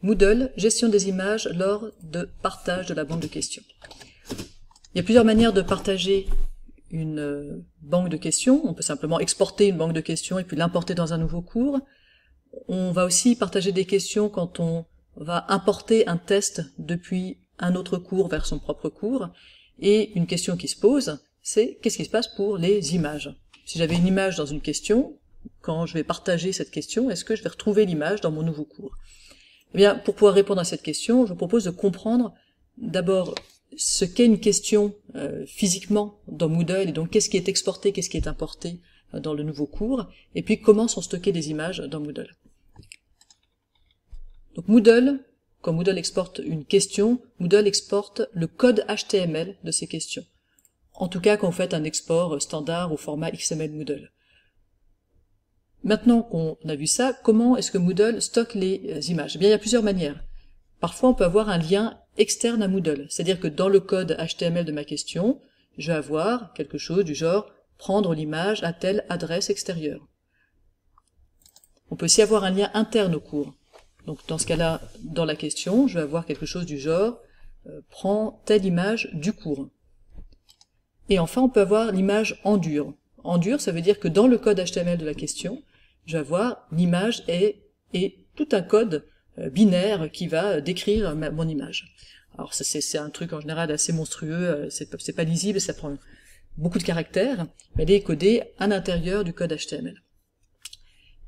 Moodle, gestion des images lors de partage de la banque de questions. Il y a plusieurs manières de partager une banque de questions. On peut simplement exporter une banque de questions et puis l'importer dans un nouveau cours. On va aussi partager des questions quand on va importer un test depuis un autre cours vers son propre cours. Et une question qui se pose, c'est qu'est-ce qui se passe pour les images? Si j'avais une image dans une question, quand je vais partager cette question, est-ce que je vais retrouver l'image dans mon nouveau cours? Eh bien, pour pouvoir répondre à cette question, je vous propose de comprendre d'abord ce qu'est une question physiquement dans Moodle, et donc qu'est-ce qui est exporté, qu'est-ce qui est importé dans le nouveau cours, et puis comment sont stockées des images dans Moodle. Donc Moodle, quand Moodle exporte une question, Moodle exporte le code HTML de ces questions. En tout cas, quand vous faites un export standard au format XML Moodle. Maintenant qu'on a vu ça, comment est-ce que Moodle stocke les images? Eh bien, il y a plusieurs manières. Parfois, on peut avoir un lien externe à Moodle, c'est-à-dire que dans le code HTML de ma question, je vais avoir quelque chose du genre « prendre l'image à telle adresse extérieure ». On peut aussi avoir un lien interne au cours. Donc, dans ce cas-là, dans la question, je vais avoir quelque chose du genre « prends telle image du cours ». Et enfin, on peut avoir l'image en dur. En dur, ça veut dire que dans le code HTML de la question, je vais avoir l'image et tout un code binaire qui va décrire mon image. Alors c'est un truc en général assez monstrueux, c'est pas lisible, ça prend beaucoup de caractères, mais elle est codée à l'intérieur du code HTML.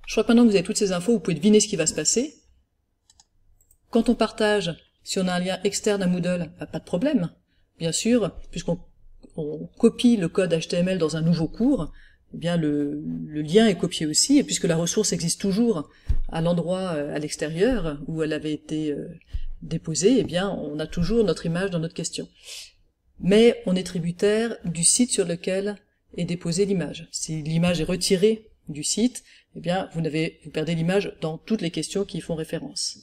Je crois que maintenant que vous avez toutes ces infos, vous pouvez deviner ce qui va se passer. Quand on partage, si on a un lien externe à Moodle, pas de problème. Bien sûr, puisqu'on copie le code HTML dans un nouveau cours, eh bien le lien est copié aussi, et puisque la ressource existe toujours à l'endroit à l'extérieur où elle avait été déposée, eh bien on a toujours notre image dans notre question. Mais on est tributaire du site sur lequel est déposée l'image. Si l'image est retirée du site, eh bien vous perdez l'image dans toutes les questions qui y font référence.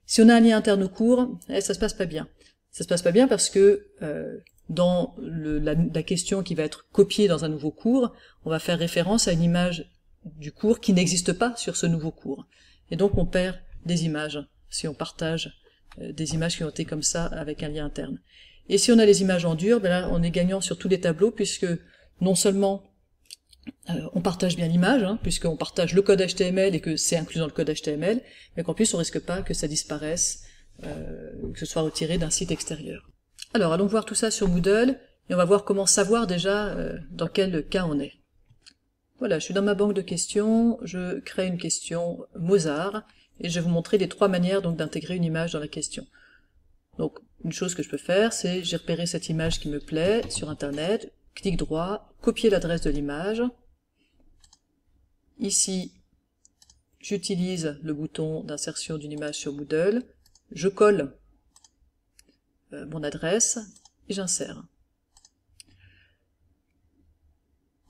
Si on a un lien interne au cours, ça se passe pas bien. Ça se passe pas bien parce que dans la question qui va être copiée dans un nouveau cours, on va faire référence à une image du cours qui n'existe pas sur ce nouveau cours. Et donc on perd des images si on partage des images qui ont été comme ça avec un lien interne. Et si on a les images en dur, ben là on est gagnant sur tous les tableaux puisque non seulement on partage bien l'image, puisqu'on partage le code HTML et que c'est inclus dans le code HTML, mais qu'en plus on risque pas que ça disparaisse, que ce soit retiré d'un site extérieur. Alors, allons voir tout ça sur Moodle, et on va voir comment savoir déjà dans quel cas on est. Voilà, je suis dans ma banque de questions, je crée une question Mozart, et je vais vous montrer les 3 manières donc d'intégrer une image dans la question. Donc, une chose que je peux faire, c'est j'ai repéré cette image qui me plaît sur Internet, clic droit, copier l'adresse de l'image. Ici, j'utilise le bouton d'insertion d'une image sur Moodle, je colle mon adresse et j'insère.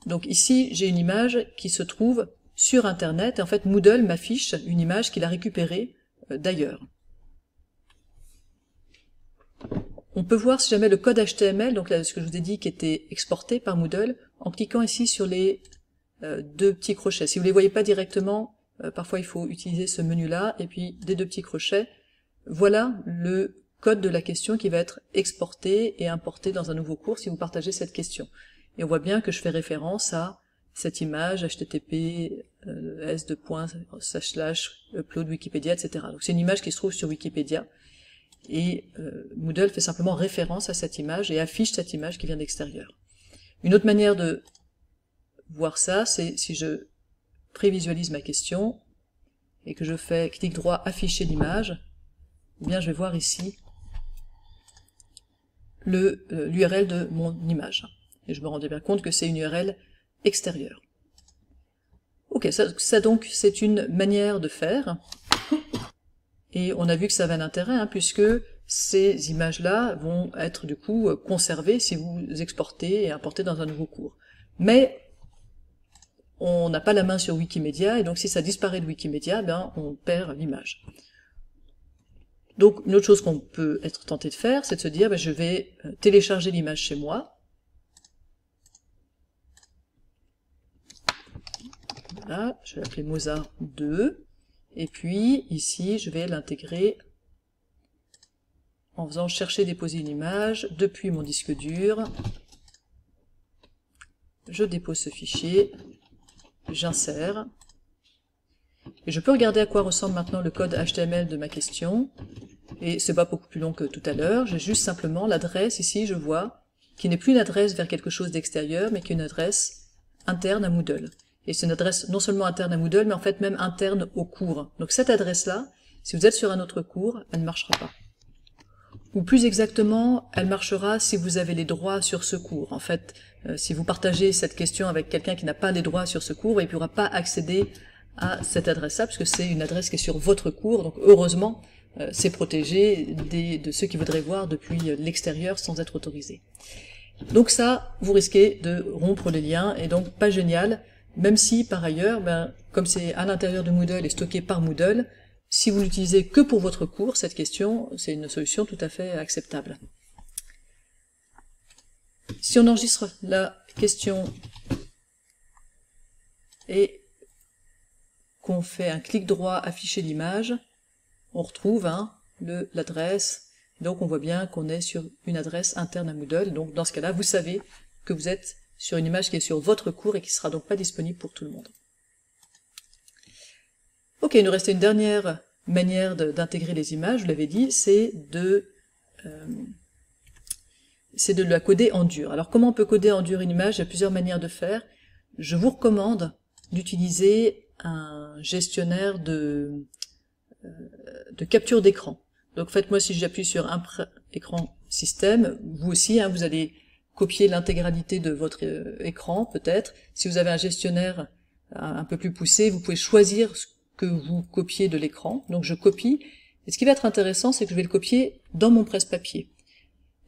Donc ici, j'ai une image qui se trouve sur Internet, et en fait Moodle m'affiche une image qu'il a récupérée d'ailleurs. On peut voir si jamais le code HTML, donc là, ce que je vous ai dit qui était exporté par Moodle, en cliquant ici sur les 2 petits crochets. Si vous ne les voyez pas directement, parfois il faut utiliser ce menu-là, et puis des 2 petits crochets. Voilà le code de la question qui va être exporté et importé dans un nouveau cours si vous partagez cette question. Et on voit bien que je fais référence à cette image http s://upload Wikipédia, etc. Donc c'est une image qui se trouve sur Wikipédia. Et Moodle fait simplement référence à cette image et affiche cette image qui vient d'extérieur. Une autre manière de voir ça, c'est si je prévisualise ma question et que je fais clic droit afficher l'image, eh bien je vais voir ici l'URL de mon image. Et je me rendais bien compte que c'est une URL extérieure. Ok, ça donc c'est une manière de faire. Et on a vu que ça avait un intérêt, puisque ces images-là vont être du coup conservées si vous exportez et importez dans un nouveau cours. Mais on n'a pas la main sur Wikimedia, et donc si ça disparaît de Wikimedia, ben, on perd l'image. Donc une autre chose qu'on peut être tenté de faire, c'est de se dire, ben, je vais télécharger l'image chez moi. Voilà, je vais l'appeler Mozart 2. Et puis, ici, je vais l'intégrer en faisant chercher déposer une image depuis mon disque dur. Je dépose ce fichier, j'insère. Et je peux regarder à quoi ressemble maintenant le code HTML de ma question. Et c'est pas beaucoup plus long que tout à l'heure. J'ai juste simplement l'adresse, ici, je vois, qui n'est plus une adresse vers quelque chose d'extérieur, mais qui est une adresse interne à Moodle. Et c'est une adresse non seulement interne à Moodle, mais en fait même interne au cours. Donc cette adresse-là, si vous êtes sur un autre cours, elle ne marchera pas. Ou plus exactement, elle marchera si vous avez les droits sur ce cours. En fait, si vous partagez cette question avec quelqu'un qui n'a pas les droits sur ce cours, il ne pourra pas accéder à cette adresse-là, puisque c'est une adresse qui est sur votre cours. Donc heureusement, c'est protégé de ceux qui voudraient voir depuis l'extérieur sans être autorisés. Donc ça, vous risquez de rompre les liens, et donc pas génial, même si par ailleurs, comme c'est à l'intérieur de Moodle et stocké par Moodle, si vous l'utilisez que pour votre cours, cette question, c'est une solution tout à fait acceptable. Si on enregistre la question et qu'on fait un clic droit afficher l'image, on retrouve l'adresse. Donc on voit bien qu'on est sur une adresse interne à Moodle. Donc dans ce cas-là, vous savez que vous êtes sur une image qui est sur votre cours et qui ne sera donc pas disponible pour tout le monde. Ok, il nous restait une dernière manière d'intégrer les images, je l'avais dit, c'est de la coder en dur. Alors comment on peut coder en dur une image? Il y a plusieurs manières de faire. Je vous recommande d'utiliser un gestionnaire de capture d'écran. Donc faites-moi, si j'appuie sur un écran système, vous aussi, vous allez copier l'intégralité de votre écran peut-être. Si vous avez un gestionnaire un peu plus poussé, vous pouvez choisir ce que vous copiez de l'écran. Donc je copie, et ce qui va être intéressant, c'est que je vais le copier dans mon presse-papier.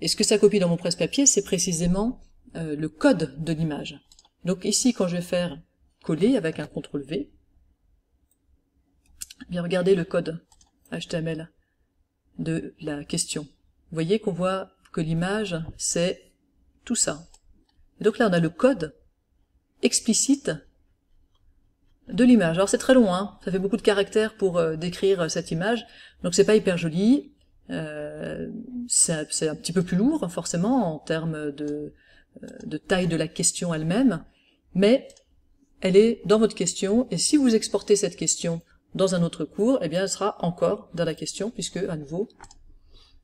Et ce que ça copie dans mon presse-papier, c'est précisément le code de l'image. Donc ici, quand je vais faire coller avec un CTRL-V, bien regardez le code HTML de la question. Vous voyez qu'on voit que l'image, c'est tout ça. Et donc là, on a le code explicite de l'image. Alors c'est très long, ça fait beaucoup de caractères pour décrire cette image, donc c'est pas hyper joli, c'est un petit peu plus lourd forcément en termes de taille de la question elle-même, mais elle est dans votre question, et si vous exportez cette question dans un autre cours, eh bien elle sera encore dans la question, puisque à nouveau,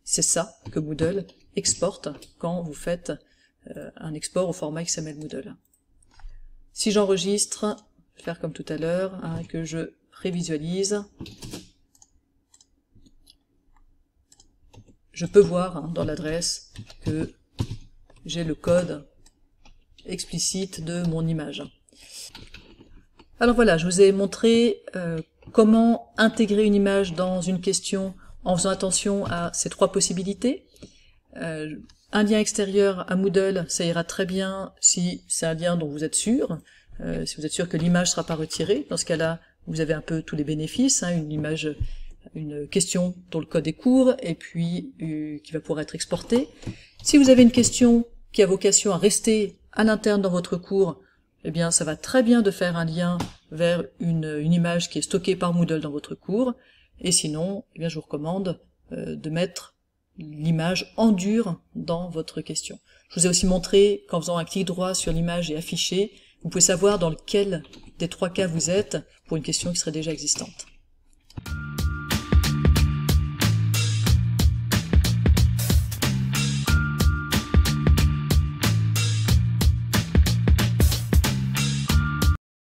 c'est ça que Moodle exporte quand vous faites un export au format XML Moodle. Si j'enregistre, je vais faire comme tout à l'heure, que je prévisualise, je peux voir dans l'adresse que j'ai le code explicite de mon image. Alors voilà, je vous ai montré comment intégrer une image dans une question en faisant attention à ces trois possibilités. Un lien extérieur à Moodle, ça ira très bien si c'est un lien dont vous êtes sûr, si vous êtes sûr que l'image ne sera pas retirée. Dans ce cas-là, vous avez un peu tous les bénéfices, une image, une question dont le code est court et puis qui va pouvoir être exportée. Si vous avez une question qui a vocation à rester à l'interne dans votre cours, eh bien ça va très bien de faire un lien vers une image qui est stockée par Moodle dans votre cours, et sinon, eh bien, je vous recommande de mettre l'image en dur dans votre question. Je vous ai aussi montré qu'en faisant un clic droit sur l'image et afficher, vous pouvez savoir dans lequel des trois cas vous êtes pour une question qui serait déjà existante.